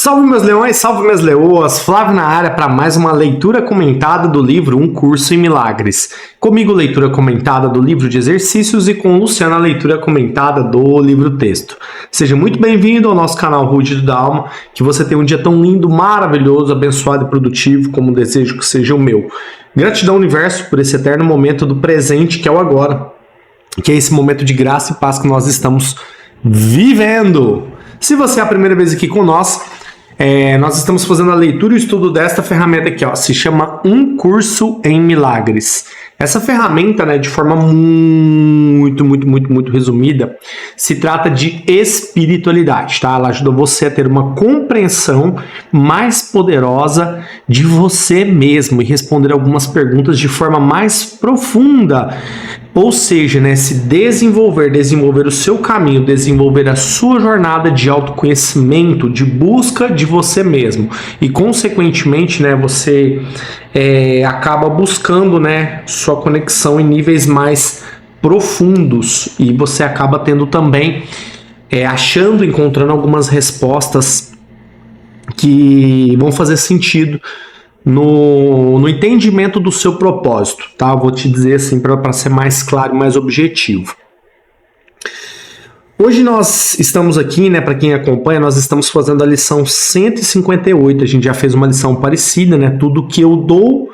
Salve meus leões, salve minhas leoas, Flávio na área para mais uma leitura comentada do livro Um Curso em Milagres. Comigo leitura comentada do livro de exercícios e com Luciana a leitura comentada do livro texto. Seja muito bem-vindo ao nosso canal Rudido da Alma, que você tenha um dia tão lindo, maravilhoso, abençoado e produtivo como desejo que seja o meu. Gratidão universo por esse eterno momento do presente que é o agora, que é esse momento de graça e paz que nós estamos vivendo. Se você é a primeira vez aqui com nós estamos fazendo a leitura e o estudo desta ferramenta aqui, se chama Um Curso em Milagres. Essa ferramenta, de forma muito resumida, se trata de espiritualidade, tá? Ela ajuda você a ter uma compreensão mais poderosa de você mesmo e responder algumas perguntas de forma mais profunda. Ou seja, se desenvolver o seu caminho, desenvolver a sua jornada de autoconhecimento, de busca de você mesmo. E, consequentemente, você acaba buscando, sua conexão em níveis mais profundos. E você acaba tendo também, encontrando algumas respostas que vão fazer sentido no entendimento do seu propósito, tá? Eu vou te dizer assim para ser mais claro e mais objetivo. Hoje nós estamos aqui, para quem acompanha, nós estamos fazendo a lição 158, a gente já fez uma lição parecida, tudo que eu dou,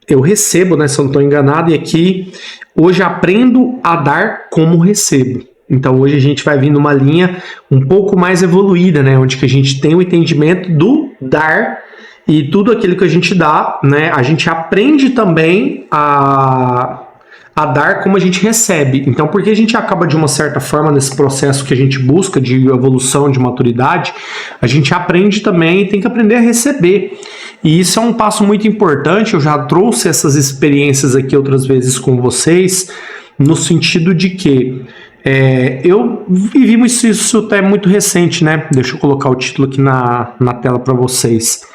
eu recebo, se eu não estou enganado, e aqui hoje aprendo a dar como recebo. Então hoje a gente vai vir numa linha um pouco mais evoluída, onde que a gente tem o entendimento do dar e tudo aquilo que a gente dá, a gente aprende também a dar como a gente recebe. Então, porque a gente acaba de uma certa forma nesse processo que a gente busca de evolução, de maturidade, a gente aprende também e tem que aprender a receber. E isso é um passo muito importante. Eu já trouxe essas experiências aqui outras vezes com vocês, no sentido de que eu vivi isso até muito recente, Deixa eu colocar o título aqui na tela para vocês.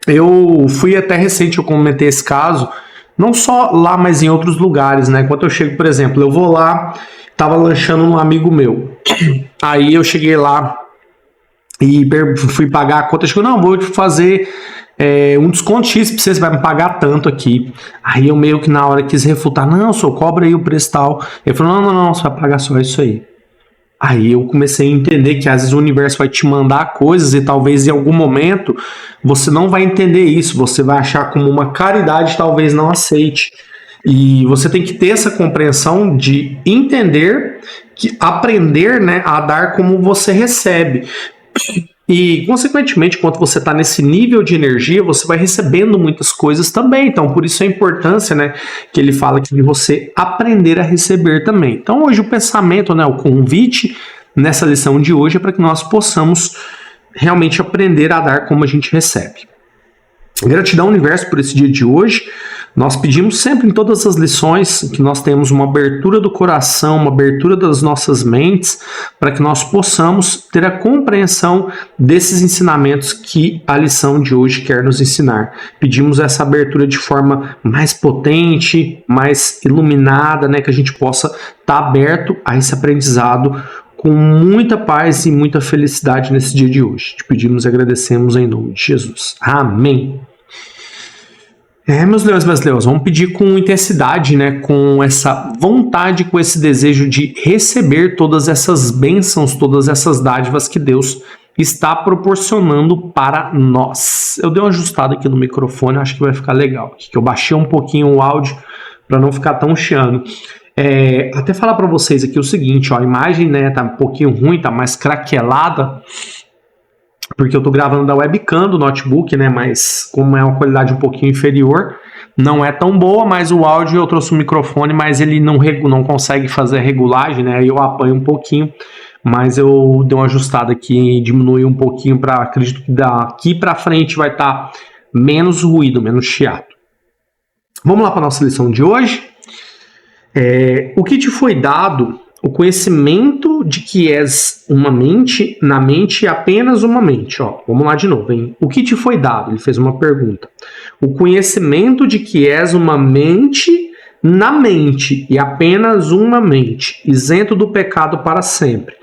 Eu fui até recente, eu comentei esse caso, não só lá, mas em outros lugares, Quando eu chego, por exemplo, eu vou lá, tava lanchando um amigo meu, aí eu cheguei lá e fui pagar a conta, chegou, não, vou te fazer um desconto X pra você vai me pagar tanto aqui. Aí eu meio que na hora quis refutar, não, só cobra aí o preço tal. Ele falou, não, você vai pagar só isso aí. Aí eu comecei a entender que às vezes o universo vai te mandar coisas e talvez em algum momento você não vai entender isso, você vai achar como uma caridade, talvez não aceite. E você tem que ter essa compreensão de entender, que aprender a dar como você recebe. E, consequentemente, quando você está nesse nível de energia, você vai recebendo muitas coisas também. Então, por isso a importância, que ele fala aqui de você aprender a receber também. Então, hoje o pensamento, o convite nessa lição de hoje é para que nós possamos realmente aprender a dar como a gente recebe. Gratidão, universo, por esse dia de hoje. Nós pedimos sempre em todas as lições que nós tenhamos uma abertura do coração, uma abertura das nossas mentes, para que nós possamos ter a compreensão desses ensinamentos que a lição de hoje quer nos ensinar. Pedimos essa abertura de forma mais potente, mais iluminada, que a gente possa estar aberto a esse aprendizado com muita paz e muita felicidade nesse dia de hoje. Te pedimos e agradecemos em nome de Jesus. Amém. Meus leões, vamos pedir com intensidade, com essa vontade, com esse desejo de receber todas essas bênçãos, todas essas dádivas que Deus está proporcionando para nós. Eu dei uma ajustada aqui no microfone, acho que vai ficar legal. Que eu baixei um pouquinho o áudio para não ficar tão chiando. Até falar para vocês aqui o seguinte, a imagem tá um pouquinho ruim, tá mais craquelada, porque eu estou gravando da webcam do notebook, mas como é uma qualidade um pouquinho inferior, não é tão boa, mas o áudio eu trouxe o microfone, mas ele não consegue fazer a regulagem, aí eu apanho um pouquinho, mas eu dei uma ajustada aqui, diminui um pouquinho, acredito que daqui para frente vai estar menos ruído, menos chiado. Vamos lá para a nossa lição de hoje. O que te foi dado, o conhecimento de que és uma mente, na mente apenas uma mente. Vamos lá de novo, hein? O que te foi dado? Ele fez uma pergunta. O conhecimento de que és uma mente na mente e apenas uma mente, isento do pecado para sempre.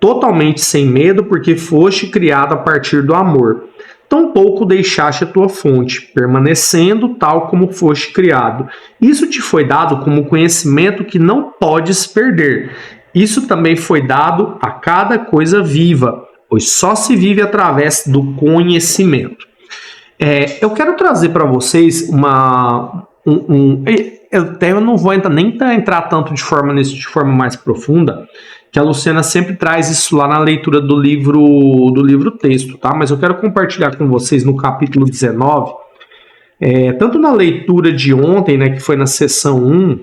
totalmente sem medo, porque foste criado a partir do amor. Tampouco deixaste a tua fonte, permanecendo tal como foste criado. Isso te foi dado como conhecimento que não podes perder. Isso também foi dado a cada coisa viva, pois só se vive através do conhecimento. Eu quero trazer para vocês eu não vou nem entrar tanto de forma mais profunda, que a Luciana sempre traz isso lá na leitura do livro texto, tá? Mas eu quero compartilhar com vocês no capítulo 19, tanto na leitura de ontem, né, que foi na sessão 1,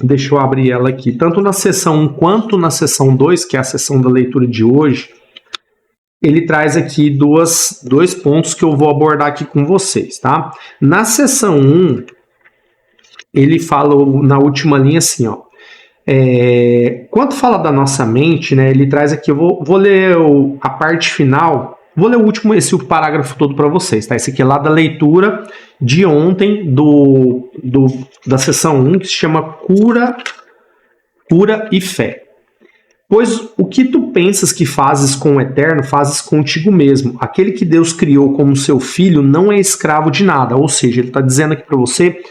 deixa eu abrir ela aqui, tanto na sessão 1 quanto na sessão 2, que é a sessão da leitura de hoje, ele traz aqui dois pontos que eu vou abordar aqui com vocês, tá? Na sessão 1, ele fala na última linha assim, ó, quando fala da nossa mente, né, ele traz aqui, eu vou ler a parte final, vou ler o parágrafo todo para vocês, tá? Esse aqui é lá da leitura de ontem da sessão 1, que se chama Cura e Fé. Pois o que tu pensas que fazes com o Eterno, fazes contigo mesmo. Aquele que Deus criou como seu filho não é escravo de nada. Ou seja, ele está dizendo aqui para você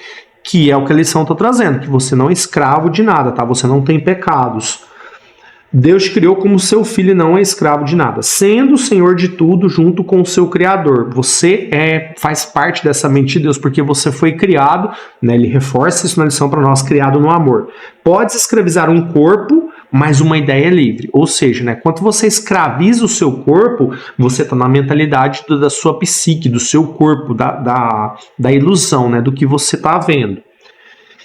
que é o que a lição está trazendo, que você não é escravo de nada, tá? Você não tem pecados. Deus te criou como seu filho e não é escravo de nada, sendo o Senhor de tudo junto com o seu Criador. Você faz parte dessa mente de Deus porque você foi criado, né? Ele reforça isso na lição para nós, criado no amor. Podes escravizar um corpo, mas uma ideia é livre. Ou seja, né, quando você escraviza o seu corpo, você está na mentalidade da sua psique, do seu corpo, da ilusão, né, do que você está vendo.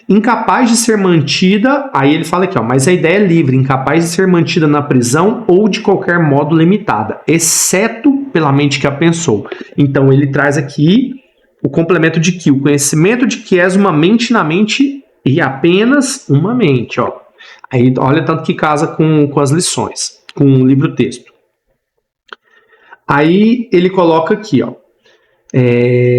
Incapaz de ser mantida, aí ele fala aqui, ó, mas a ideia é livre, incapaz de ser mantida na prisão ou de qualquer modo limitada, exceto pela mente que a pensou. Então ele traz aqui o complemento de que o conhecimento de que és uma mente na mente e apenas uma mente, ó. Aí olha tanto que casa com as lições, com o livro texto. Aí ele coloca aqui, ó.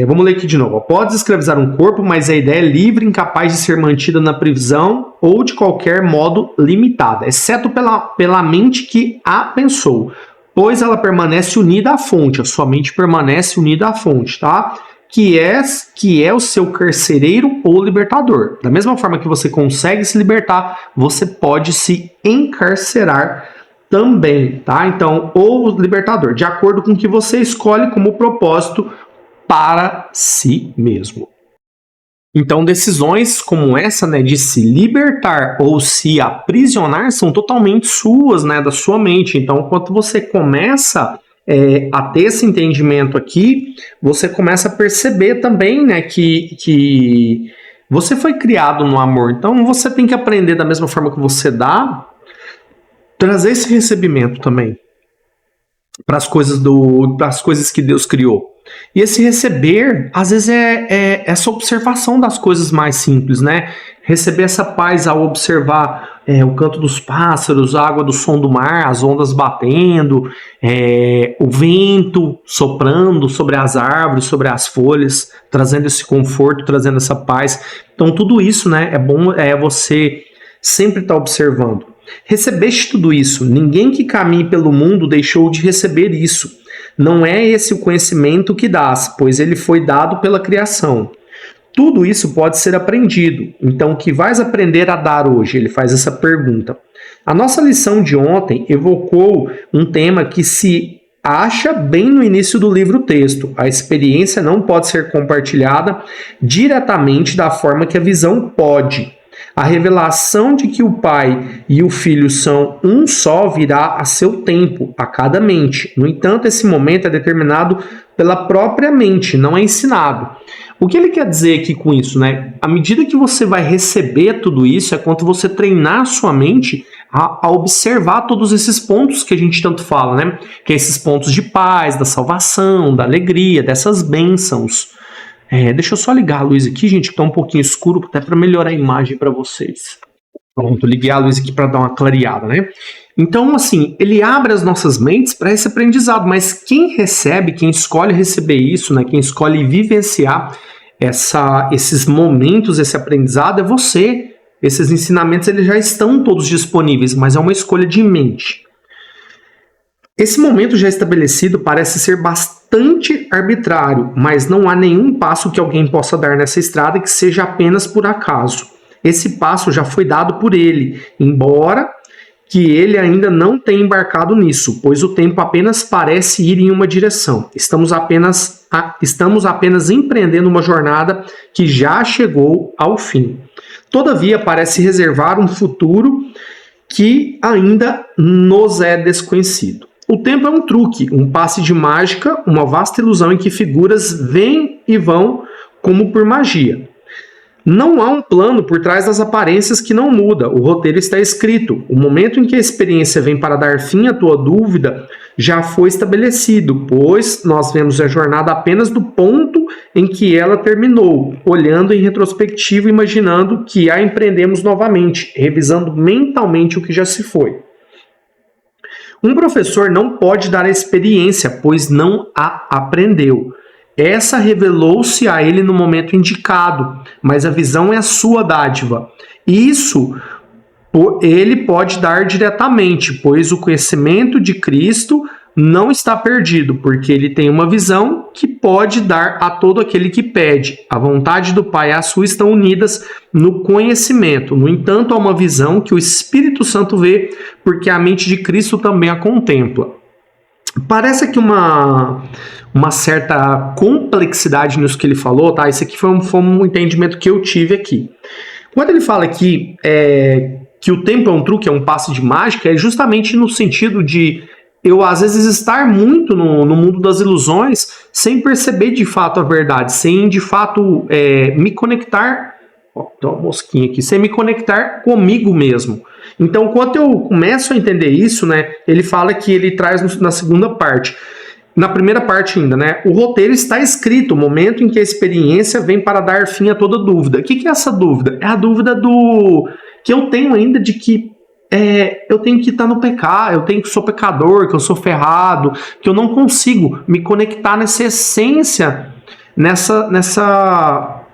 Vamos ler aqui de novo. Podes escravizar um corpo, mas a ideia é livre, incapaz de ser mantida na prisão ou de qualquer modo limitada, exceto pela mente que a pensou, pois ela permanece unida à fonte. A sua mente permanece unida à fonte, tá? Que é o seu carcereiro ou libertador. Da mesma forma que você consegue se libertar, você pode se encarcerar também, tá? Então, ou libertador, de acordo com o que você escolhe como propósito para si mesmo. Então, decisões como essa, né, de se libertar ou se aprisionar são totalmente suas, né, da sua mente. Então, quando você começa a ter esse entendimento aqui, você começa a perceber também, né, que você foi criado no amor. Então, você tem que aprender da mesma forma que você dá, trazer esse recebimento também para as coisas que Deus criou. E esse receber, às vezes, é essa observação das coisas mais simples, né? Receber essa paz ao observar o canto dos pássaros, a água do som do mar, as ondas batendo, o vento soprando sobre as árvores, sobre as folhas, trazendo esse conforto, trazendo essa paz. Então, tudo isso, né, é bom você sempre estar observando. Recebeste tudo isso. Ninguém que caminhe pelo mundo deixou de receber isso. Não é esse o conhecimento que dás, pois ele foi dado pela criação. Tudo isso pode ser aprendido. Então, o que vais aprender a dar hoje? Ele faz essa pergunta. A nossa lição de ontem evocou um tema que se acha bem no início do livro texto. A experiência não pode ser compartilhada diretamente da forma que a visão pode. A revelação de que o Pai e o Filho são um só virá a seu tempo, a cada mente. No entanto, esse momento é determinado pela própria mente, não é ensinado. O que ele quer dizer aqui com isso, né? À medida que você vai receber tudo isso, é quando você treinar a sua mente a observar todos esses pontos que a gente tanto fala, né? Que é esses pontos de paz, da salvação, da alegria, dessas bênçãos. Deixa eu só ligar a luz aqui, gente, que tá um pouquinho escuro, até para melhorar a imagem para vocês. Pronto, liguei a luz aqui para dar uma clareada, né? Então, assim, ele abre as nossas mentes para esse aprendizado, mas quem recebe, quem escolhe receber isso, né? Quem escolhe vivenciar esses momentos, esse aprendizado é você. Esses ensinamentos eles já estão todos disponíveis, mas é uma escolha de mente. Esse momento já estabelecido parece ser bastante arbitrário, mas não há nenhum passo que alguém possa dar nessa estrada que seja apenas por acaso. Esse passo já foi dado por ele, embora que ele ainda não tenha embarcado nisso, pois o tempo apenas parece ir em uma direção. Estamos apenas empreendendo uma jornada que já chegou ao fim. Todavia, parece reservar um futuro que ainda nos é desconhecido. O tempo é um truque, um passe de mágica, uma vasta ilusão em que figuras vêm e vão como por magia. Não há um plano por trás das aparências que não muda, o roteiro está escrito. O momento em que a experiência vem para dar fim à tua dúvida já foi estabelecido, pois nós vemos a jornada apenas do ponto em que ela terminou, olhando em retrospectiva, imaginando que a empreendemos novamente, revisando mentalmente o que já se foi. Um professor não pode dar a experiência, pois não a aprendeu. Essa revelou-se a ele no momento indicado, mas a visão é a sua dádiva. Isso ele pode dar diretamente, pois o conhecimento de Cristo não está perdido, porque ele tem uma visão que pode dar a todo aquele que pede. A vontade do Pai e a sua estão unidas no conhecimento. No entanto, há uma visão que o Espírito Santo vê, porque a mente de Cristo também a contempla. Parece que uma certa complexidade nisso que ele falou, tá? Esse aqui foi um entendimento que eu tive aqui. Quando ele fala aqui que o tempo é um truque, é um passe de mágica, é justamente no sentido de eu, às vezes, estar muito no mundo das ilusões sem perceber de fato a verdade, sem de fato me conectar. Tem uma mosquinha aqui, sem me conectar comigo mesmo. Então, quando eu começo a entender isso, né, ele fala que ele traz na segunda parte. Na primeira parte ainda, né, o roteiro está escrito, o momento em que a experiência vem para dar fim a toda dúvida. O que é essa dúvida? É a dúvida que eu tenho ainda de que eu tenho que estar no pecado, eu tenho que sou pecador, que eu sou ferrado, que eu não consigo me conectar nessa essência, nessa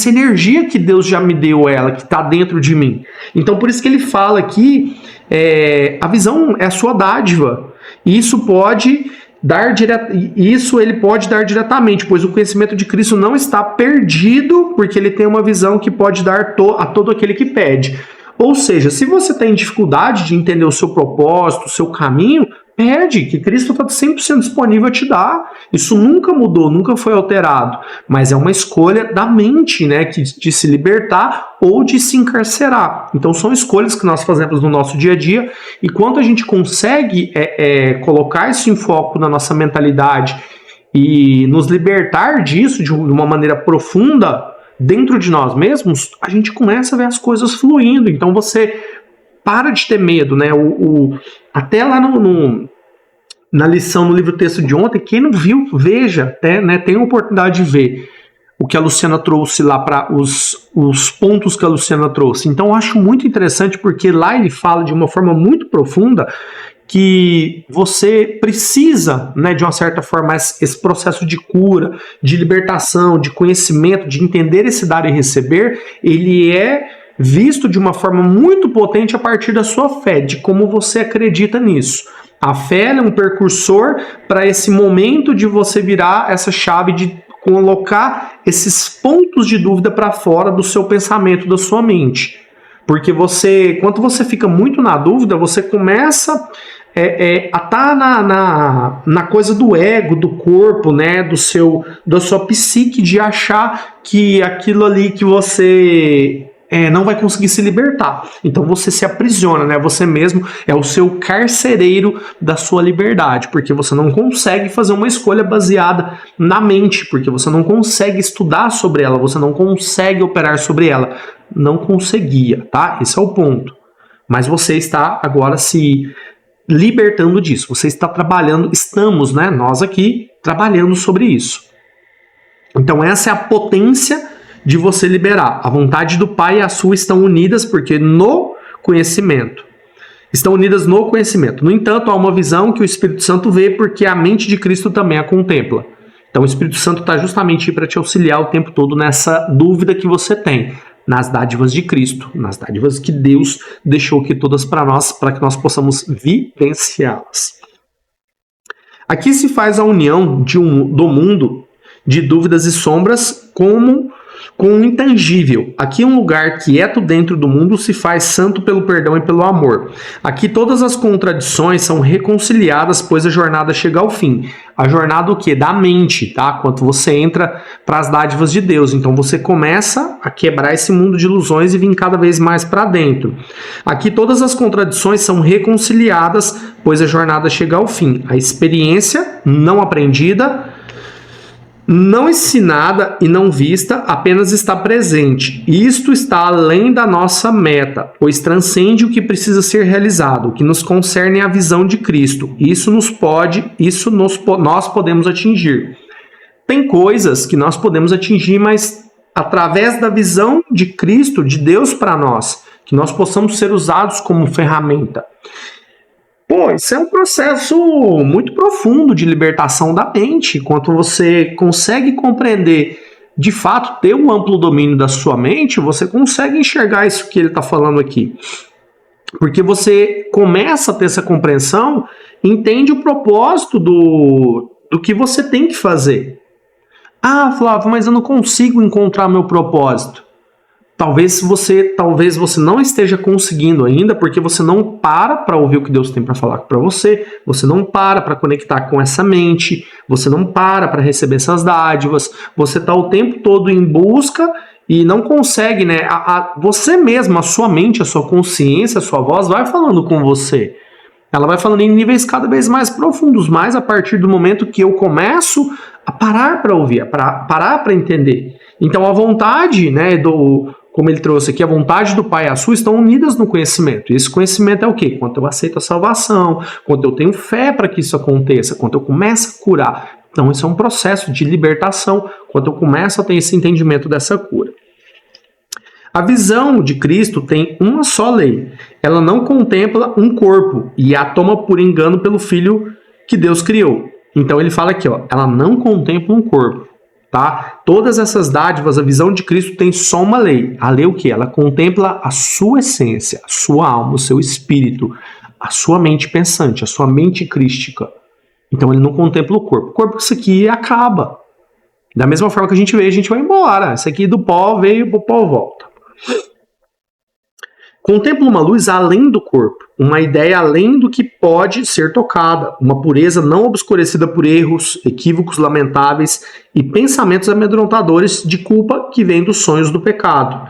energia que Deus já me deu ela, que está dentro de mim. Então, por isso que ele fala aqui, a visão é a sua dádiva. E isso ele pode dar diretamente, pois o conhecimento de Cristo não está perdido, porque ele tem uma visão que pode dar a todo aquele que pede. Ou seja, se você tem dificuldade de entender o seu propósito, o seu caminho, pede, que Cristo está 100% disponível a te dar. Isso nunca mudou, nunca foi alterado. Mas é uma escolha da mente, né, de se libertar ou de se encarcerar. Então são escolhas que nós fazemos no nosso dia a dia. E quando a gente consegue colocar isso em foco na nossa mentalidade e nos libertar disso de uma maneira profunda dentro de nós mesmos, a gente começa a ver as coisas fluindo. Então você para de ter medo, né? Até lá na lição, no livro texto de ontem, quem não viu, veja, né? Tem a oportunidade de ver o que a Luciana trouxe lá, para os pontos que a Luciana trouxe. Então eu acho muito interessante, porque lá ele fala de uma forma muito profunda que você precisa, né, de uma certa forma, esse processo de cura, de libertação, de conhecimento, de entender esse dar e receber, ele é visto de uma forma muito potente a partir da sua fé, de como você acredita nisso. A fé é um precursor para esse momento de você virar essa chave, de colocar esses pontos de dúvida para fora do seu pensamento, da sua mente. Porque quando você fica muito na dúvida, você começa a estar na coisa do ego, do corpo, né, da sua psique, de achar que aquilo ali que você não vai conseguir se libertar. Então você se aprisiona, né? Você mesmo é o seu carcereiro da sua liberdade, porque você não consegue fazer uma escolha baseada na mente, porque você não consegue estudar sobre ela, você não consegue operar sobre ela. Não conseguia, tá? Esse é o ponto. Mas você está agora se libertando disso. Você está trabalhando, estamos, né? Nós aqui trabalhando sobre isso. Então essa é a potência de você liberar. A vontade do Pai e a sua estão unidas, porque no conhecimento. Estão unidas no conhecimento. No entanto, há uma visão que o Espírito Santo vê, porque a mente de Cristo também a contempla. Então o Espírito Santo está justamente aí para te auxiliar o tempo todo nessa dúvida que você tem, nas dádivas de Cristo, nas dádivas que Deus deixou aqui todas para nós, para que nós possamos vivenciá-las. Aqui se faz a união do mundo de dúvidas e sombras com o intangível. Aqui um lugar quieto dentro do mundo se faz santo pelo perdão e pelo amor. Aqui todas as contradições são reconciliadas, pois a jornada chega ao fim. A jornada o quê? Da mente, tá? Quando você entra para as dádivas de Deus. Então você começa a quebrar esse mundo de ilusões e vir cada vez mais para dentro. Aqui todas as contradições são reconciliadas, pois a jornada chega ao fim. A experiência não aprendida, não ensinada e não vista, apenas está presente. Isto está além da nossa meta, pois transcende o que precisa ser realizado, o que nos concerne é a visão de Cristo. Nós podemos atingir. Tem coisas que nós podemos atingir, mas através da visão de Cristo, de Deus para nós, que nós possamos ser usados como ferramenta. Pô, isso é um processo muito profundo de libertação da mente. Quando você consegue compreender, de fato, ter um amplo domínio da sua mente, você consegue enxergar isso que ele está falando aqui. Porque você começa a ter essa compreensão, entende o propósito do que você tem que fazer. Ah, Flávio, mas eu não consigo encontrar meu propósito. Talvez você não esteja conseguindo ainda, porque você não para ouvir o que Deus tem para falar para você, você não para conectar com essa mente, você não para receber essas dádivas, você está o tempo todo em busca e não consegue, né? Você mesmo, a sua mente, a sua consciência, a sua voz vai falando com você. Ela vai falando em níveis cada vez mais profundos, mas a partir do momento que eu começo a parar para ouvir, a parar para entender. Então a vontade, né, como ele trouxe aqui, a vontade do Pai e a sua estão unidas no conhecimento. E esse conhecimento é o quê? Quando eu aceito a salvação, quando eu tenho fé para que isso aconteça, quando eu começo a curar. Então, isso é um processo de libertação, quando eu começo a ter esse entendimento dessa cura. A visão de Cristo tem uma só lei. Ela não contempla um corpo e a toma por engano pelo Filho que Deus criou. Então, ele fala aqui, ó, ela não contempla um corpo. Tá? Todas essas dádivas, a visão de Cristo tem só uma lei. A lei o quê? Ela contempla a sua essência, a sua alma, o seu espírito, a sua mente pensante, a sua mente crística. Então ele não contempla o corpo. O corpo, isso aqui acaba. Da mesma forma que a gente veio, a gente vai embora. Isso aqui do pó veio, pro pó volta. Contempla uma luz além do corpo, uma ideia além do que pode ser tocada, uma pureza não obscurecida por erros, equívocos lamentáveis e pensamentos amedrontadores de culpa que vêm dos sonhos do pecado.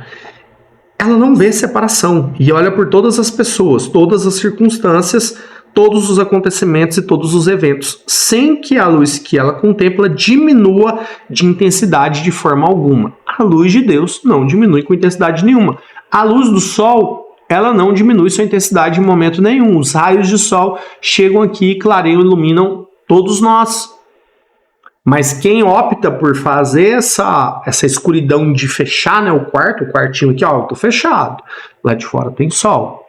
Ela não vê separação e olha por todas as pessoas, todas as circunstâncias, todos os acontecimentos e todos os eventos, sem que a luz que ela contempla diminua de intensidade de forma alguma. A luz de Deus não diminui com intensidade nenhuma. A luz do sol, ela não diminui sua intensidade em momento nenhum. Os raios de sol chegam aqui, clareiam e iluminam todos nós. Mas quem opta por fazer essa escuridão de fechar, né, o quartinho aqui, ó, eu tô fechado. Lá de fora tem sol.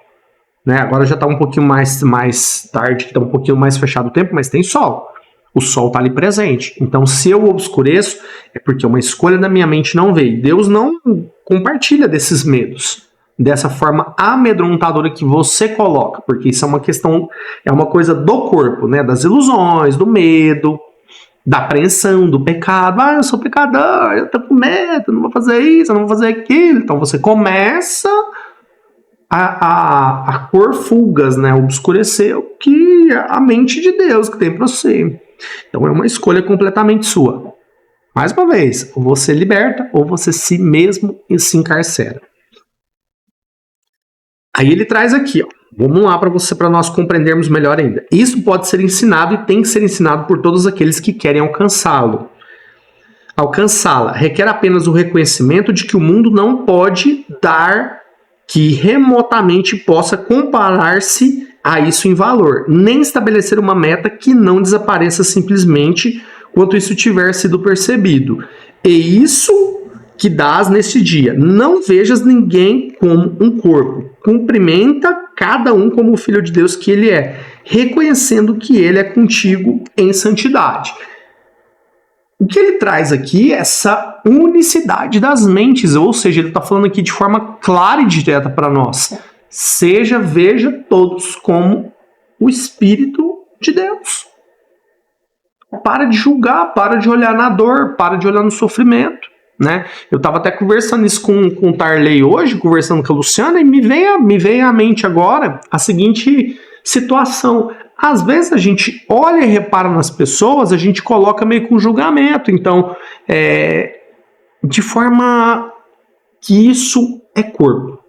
Né? Agora já tá um pouquinho mais tarde, que tá um pouquinho mais fechado o tempo, mas tem sol. O sol tá ali presente. Então, se eu obscureço, é porque uma escolha da minha mente não veio. Deus não compartilha desses medos, dessa forma amedrontadora que você coloca, porque isso é uma questão, é uma coisa do corpo, né? Das ilusões, do medo, da apreensão, do pecado. Ah, eu sou pecador, eu tô com medo, eu não vou fazer isso, eu não vou fazer aquilo. Então você começa a pôr fugas, né? Obscurecer o que a mente de Deus que tem para você. Então é uma escolha completamente sua. Mais uma vez, ou você liberta ou você si mesmo se encarcera. Aí ele traz aqui, ó. Vamos lá para nós compreendermos melhor ainda. Isso pode ser ensinado e tem que ser ensinado por todos aqueles que querem alcançá-lo. Alcançá-la requer apenas o reconhecimento de que o mundo não pode dar que remotamente possa comparar-se a isso em valor, nem estabelecer uma meta que não desapareça simplesmente quanto isso tiver sido percebido. E isso que dás neste dia. Não vejas ninguém como um corpo. Cumprimenta cada um como o filho de Deus que ele é, reconhecendo que ele é contigo em santidade. O que ele traz aqui é essa unicidade das mentes, ou seja, ele está falando aqui de forma clara e direta para nós. Veja todos como o Espírito de Deus. para de julgar, para de olhar na dor, para de olhar no sofrimento, né? Eu estava até conversando isso com o Tarley hoje, conversando com a Luciana, e me veio à mente agora a seguinte situação. Às vezes a gente olha e repara nas pessoas, a gente coloca meio com julgamento. Então, de forma que isso é corpo.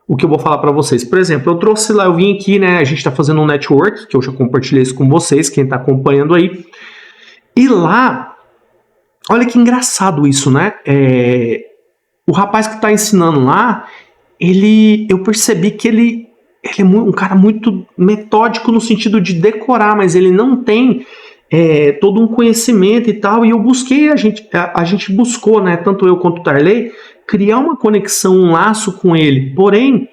O que eu vou falar para vocês. Por exemplo, eu vim aqui, né? A gente está fazendo um network, que eu já compartilhei isso com vocês, quem está acompanhando aí. E lá, olha que engraçado isso, né? O rapaz que está ensinando lá, eu percebi que ele é um cara muito metódico no sentido de decorar, mas ele não tem todo um conhecimento e tal. E eu busquei, a gente buscou, né? Tanto eu quanto o Tarley, criar uma conexão, um laço com ele. Porém,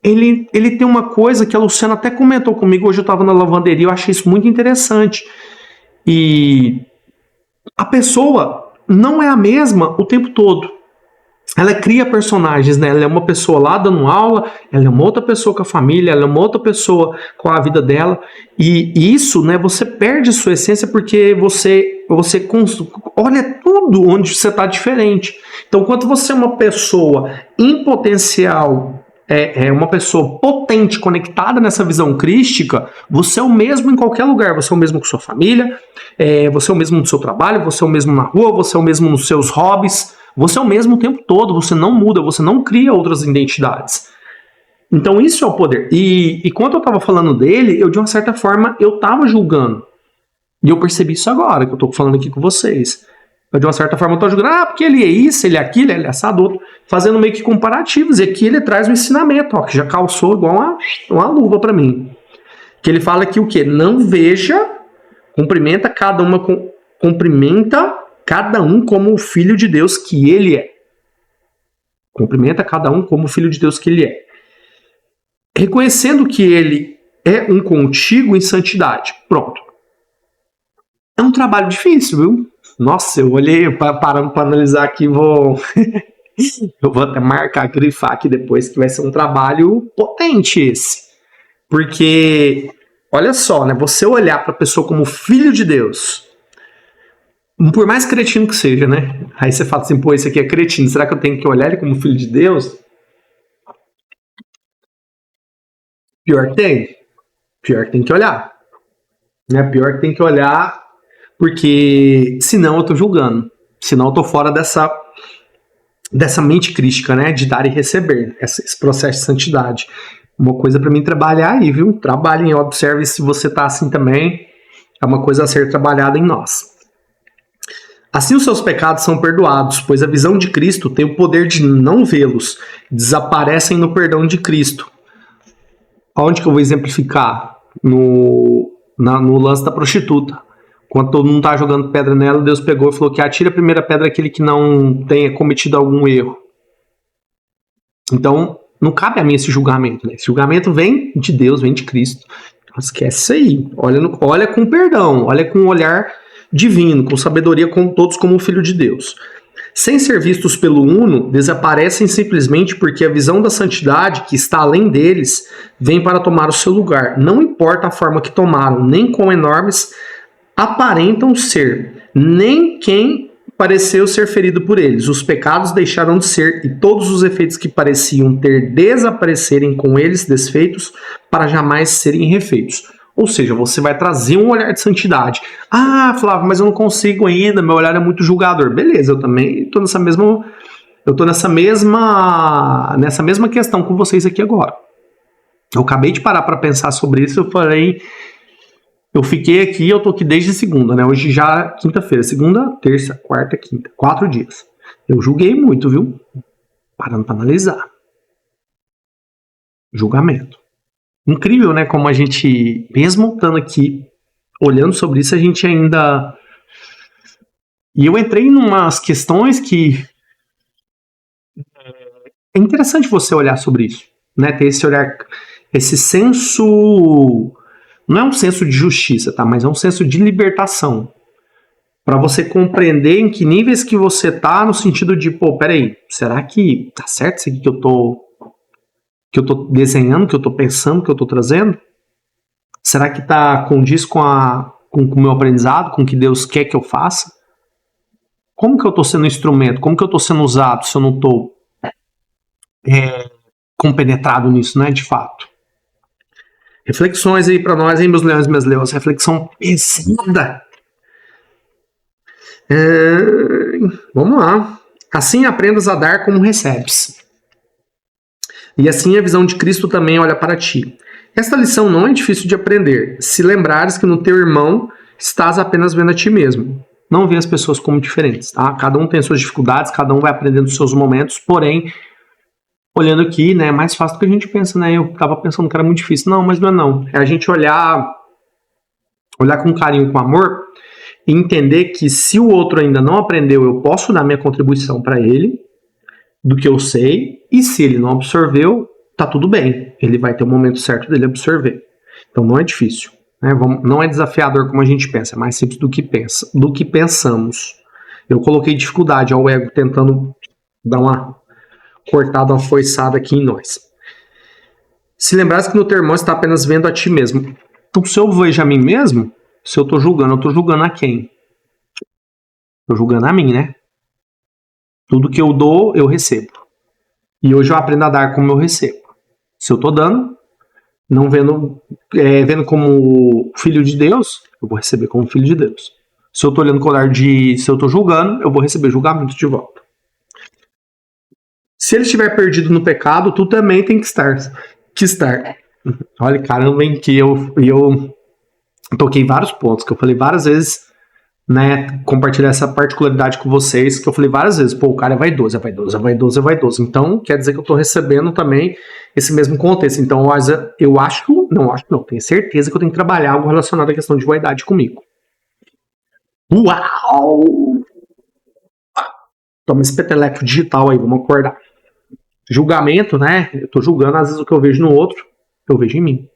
ele tem uma coisa que a Luciana até comentou comigo, hoje eu estava na lavanderia, eu achei isso muito interessante. E a pessoa não é a mesma o tempo todo. Ela cria personagens, né? Ela é uma pessoa lá dando aula, ela é uma outra pessoa com a família, ela é uma outra pessoa com a vida dela. E isso, né? Você perde sua essência porque você olha tudo onde você está diferente. Então, quando você é uma pessoa em potencial, uma pessoa potente, conectada nessa visão crística, você é o mesmo em qualquer lugar. Você é o mesmo com sua família, você é o mesmo no seu trabalho, você é o mesmo na rua, você é o mesmo nos seus hobbies. Você é o mesmo o tempo todo, você não muda, você não cria outras identidades. Então isso é o poder. E quando eu estava falando dele, eu de uma certa forma, eu estava julgando. E eu percebi isso agora, que eu estou falando aqui com vocês. Eu de uma certa forma estou julgando, porque ele é isso, ele é aquilo, ele é assado, outro, fazendo meio que comparativos. E aqui ele traz um ensinamento, ó, que já calçou igual uma luva para mim. Que ele fala que o quê? Não veja, cumprimenta cada um como o filho de Deus que ele é. Cumprimenta cada um como o filho de Deus que ele é. Reconhecendo que ele é um contigo em santidade. Pronto. É um trabalho difícil, viu? Nossa, eu olhei, parando para analisar aqui, eu vou até marcar, grifar aqui depois, que vai ser um trabalho potente esse. Porque, olha só, né? Você olhar para a pessoa como filho de Deus, por mais cretino que seja, né? Aí você fala assim, pô, esse aqui é cretino, será que eu tenho que olhar ele como filho de Deus? Pior que tem que olhar. Né? Pior que tem que olhar, porque senão eu tô julgando. Senão eu tô fora dessa mente crística, né? De dar e receber, esse processo de santidade. Uma coisa para mim trabalhar aí, viu? Trabalhem, observe se você tá assim também. É uma coisa a ser trabalhada em nós. Assim os seus pecados são perdoados, pois a visão de Cristo tem o poder de não vê-los, desaparecem no perdão de Cristo. Onde que eu vou exemplificar? No lance da prostituta. Quando todo mundo está jogando pedra nela, Deus pegou e falou que atira a primeira pedra aquele que não tenha cometido algum erro. Então, não cabe a mim esse julgamento. Né? Esse julgamento vem de Deus, vem de Cristo. Então, esquece isso aí. Olha com perdão, olha com um olhar divino, com sabedoria, com todos como filho de Deus. Sem ser vistos pelo Uno, desaparecem simplesmente porque a visão da santidade, que está além deles, vem para tomar o seu lugar. Não importa a forma que tomaram, nem quão enormes aparentam ser, nem quem pareceu ser ferido por eles. Os pecados deixaram de ser e todos os efeitos que pareciam ter desaparecerem com eles desfeitos para jamais serem refeitos. Ou seja, você vai trazer um olhar de santidade. Ah, Flávio, mas eu não consigo ainda, meu olhar é muito julgador. Beleza, eu também estou nessa mesma questão com vocês aqui agora. Eu acabei de parar para pensar sobre isso, eu fiquei aqui, eu tô aqui desde segunda, né? Hoje já quinta-feira, segunda, terça, quarta, quinta, 4 dias. Eu julguei muito, viu? Parando para analisar. Julgamento. Incrível, né? Como a gente, mesmo estando aqui, olhando sobre isso, a gente ainda... E eu entrei em umas questões que... É interessante você olhar sobre isso, né? Ter esse olhar, esse senso... Não é um senso de justiça, tá? Mas é um senso de libertação. Para você compreender em que níveis que você tá, no sentido de, pô, peraí, será que tá certo isso aqui que eu tô desenhando, que eu tô pensando, que eu tô trazendo? Será que tá condiz com a com o meu aprendizado, com o que Deus quer que eu faça? Como que eu estou sendo instrumento? Como que eu estou sendo usado se eu não estou compenetrado nisso, né, de fato? Reflexões aí para nós, hein, meus leões e minhas leões. Reflexão pesada. Vamos lá. Assim aprendas a dar como recebes. E assim a visão de Cristo também olha para ti. Esta lição não é difícil de aprender, se lembrares que no teu irmão estás apenas vendo a ti mesmo. Não vê as pessoas como diferentes, tá? Cada um tem suas dificuldades, cada um vai aprendendo os seus momentos, porém, olhando aqui, né, é mais fácil do que a gente pensa, né? Eu tava pensando que era muito difícil. Não, mas não é não. É a gente olhar com carinho, com amor, e entender que se o outro ainda não aprendeu, eu posso dar minha contribuição para ele, do que eu sei, e se ele não absorveu, tá tudo bem. Ele vai ter o momento certo dele absorver. Então não é difícil, né? Não é desafiador como a gente pensa, é mais simples do que pensamos. Eu coloquei dificuldade ao ego tentando dar uma cortada, uma foiçada aqui em nós. Se lembrasse que no teu irmão está apenas vendo a ti mesmo. Então se eu vejo a mim mesmo, se eu tô julgando a quem? Tô julgando a mim, né? Tudo que eu dou, eu recebo. E hoje eu aprendo a dar como eu recebo. Se eu tô dando, não vendo como filho de Deus, eu vou receber como filho de Deus. Se eu tô olhando com o olhar se eu tô julgando, eu vou receber julgamento de volta. Se ele estiver perdido no pecado, tu também tem que estar. Olha, caramba, hein, que eu toquei vários pontos, que eu falei várias vezes, né, compartilhar essa particularidade com vocês, que eu falei várias vezes, pô, o cara é vaidoso. Então, quer dizer que eu tô recebendo também esse mesmo contexto. Então, tenho certeza que eu tenho que trabalhar algo relacionado à questão de vaidade comigo. Uau! Toma esse peteleco digital aí, vamos acordar. Julgamento, né, eu tô julgando, às vezes o que eu vejo no outro, eu vejo em mim.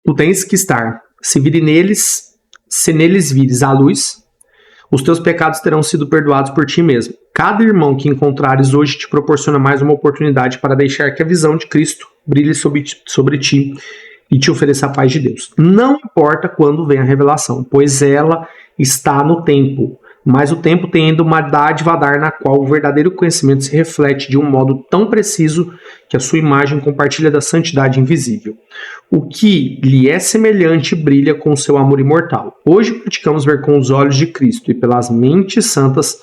Tu tens que estar, se neles vires a luz, os teus pecados terão sido perdoados por ti mesmo. Cada irmão que encontrares hoje te proporciona mais uma oportunidade para deixar que a visão de Cristo brilhe sobre ti e te ofereça a paz de Deus. Não importa quando vem a revelação, pois ela está no tempo. Mas o tempo tem ainda uma dádiva a dar, na qual o verdadeiro conhecimento se reflete de um modo tão preciso que a sua imagem compartilha da santidade invisível. O que lhe é semelhante brilha com o seu amor imortal. Hoje praticamos ver com os olhos de Cristo e pelas mentes santas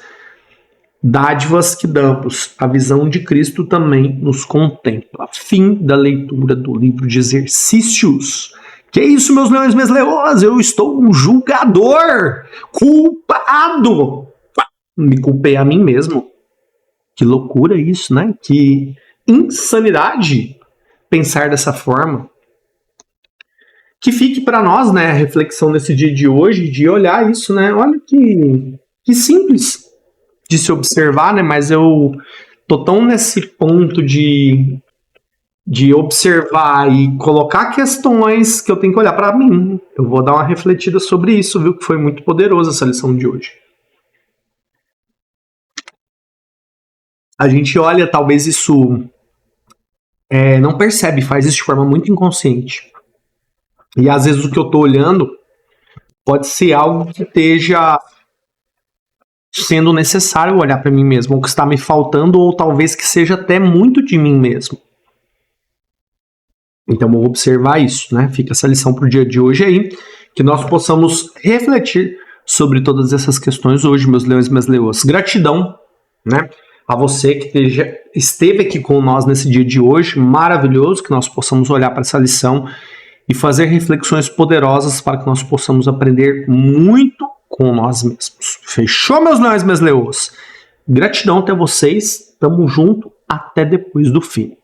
dádivas que damos. A visão de Cristo também nos contempla. Fim da leitura do livro de exercícios. Que é isso, meus leões, minhas leoas? Eu estou um julgador, culpado. Me culpei a mim mesmo. Que loucura isso, né? Que insanidade pensar dessa forma. Que fique para nós, né, a reflexão desse dia de hoje, de olhar isso, né? Olha que simples de se observar, né? Mas eu tô tão nesse ponto de observar e colocar questões que eu tenho que olhar para mim. Eu vou dar uma refletida sobre isso, viu? Que foi muito poderosa essa lição de hoje. A gente olha, talvez isso não percebe, faz isso de forma muito inconsciente. E às vezes o que eu tô olhando pode ser algo que esteja sendo necessário olhar para mim mesmo, ou que está me faltando, ou talvez que seja até muito de mim mesmo. Então vou observar isso, né? Fica essa lição para o dia de hoje aí, que nós possamos refletir sobre todas essas questões hoje, meus leões e minhas leoas. Gratidão, né, a você que esteve aqui com nós nesse dia de hoje, maravilhoso, que nós possamos olhar para essa lição e fazer reflexões poderosas para que nós possamos aprender muito com nós mesmos. Fechou, meus leões e minhas leoas? Gratidão até vocês, tamo junto, até depois do fim.